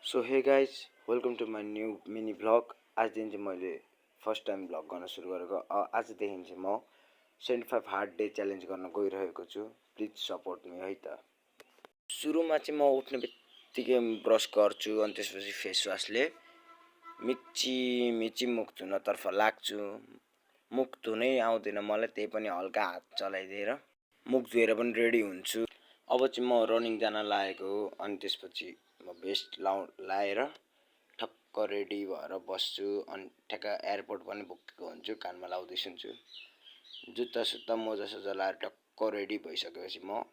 So hey guys welcome to my new mini vlog. आजदेखि चाहिँ मैले फर्स्ट टाइम भ्लग गर्न सुरु गरेको। आजदेखि चाहिँ म 75 हार्ड डे च्यालेन्ज गर्न गइरहेको छु। प्लिज सपोर्ट मी है त। सुरुमा चाहिँ म उठ्ने बित्तिकै ब्रस गर्छु, अनि त्यसपछि फेस वासले मिची मुख धुनतर्फ लाग्छु। मुख धुनै आउँदैन मलाई, त्यही पनि हल्का हात चलाइदिएर मुख धुएर पनि रेडी हुन्छु। अब चाहिँ म रनिङ जान लागेको हो, अनि त्यसपछि म भेस्ट लाएर ठक्क रेडी भएर बस्छु। अनि ठ्याक्क एयरपोर्ट पनि बोकेको हुन्छु, कानमा लाउँदै सुन्छु। जुत्ता सुत्ता मोजा सोजा लाएर टक्क रेडी भइसकेपछि म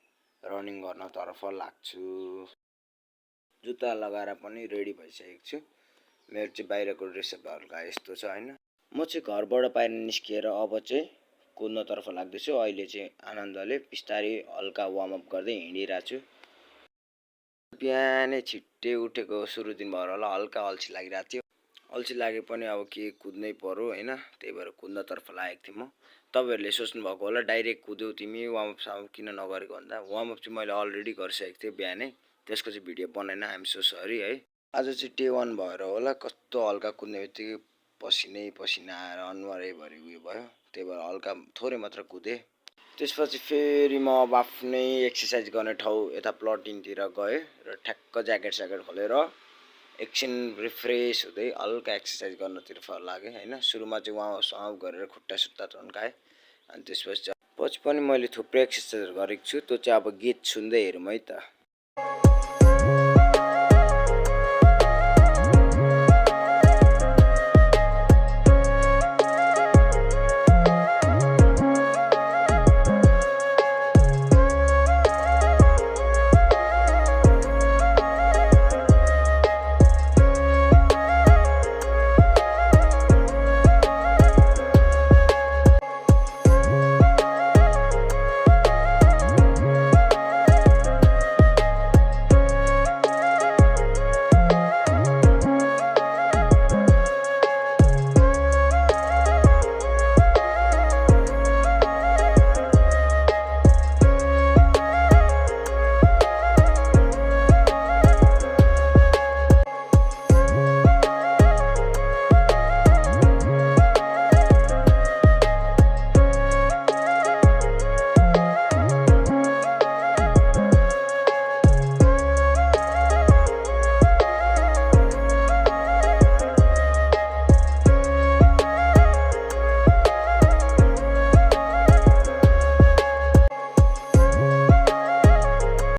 रनिङ गर्नतर्फ लाग्छु। जुत्ता लगाएर पनि रेडी भइसकेको छु। मेरो चाहिँ बाहिरको ड्रेसअप हल्का यस्तो छ होइन। म चाहिँ घरबाट बाहिर निस्किएर अब चाहिँ कुद्नतर्फ लाग्दैछु। अहिले चाहिँ आनन्दले बिस्तारै हल्का वार्मअप गर्दै हिँडिरहेको छु। बिहानै छिट्टै उठेको सुरु दिन भएर होला हल्का अल्छी लागिरहेको थियो। अल्छी लागे पनि अब के कुद्नै पर्यो होइन, त्यही भएर कुद्नतर्फ लागेको थिएँ म। तपाईँहरूले सोच्नुभएको होला डाइरेक्ट कुद्यौ तिमी, वार्मअप सार्मअप किन नगरेको भन्दा वार्मअप चाहिँ मैले अलरेडी गरिसकेको थिएँ बिहानै, त्यसको चाहिँ भिडियो बनाएन। आइएम सो सरी है। आज चाहिँ डे 1 भएर होला कस्तो हल्का कुद्ने बित्तिकै पसिना आएर अनुहारैभरि उयो भयो, त्यही भएर हल्का थोरै मात्र कुदेँ। त्यसपछि फेरि म अब आफ्नै एक्सर्साइज गर्ने ठाउँ यता प्लटिङतिर गएँ र ठ्याक्क ज्याकेट स्याकेट खोलेर एकछिन रिफ्रेस हुँदै हल्का एक्सर्साइज गर्नतिर लागेँ होइन। सुरुमा चाहिँ वार्मअप गरेर खुट्टा सुट्टा तन्काएँ, अनि त्यसपछि पनि मैले थुप्रै एक्सर्साइजहरू गरेको छु। त्यो चाहिँ अब गीत सुन्दै हेरौँ है त।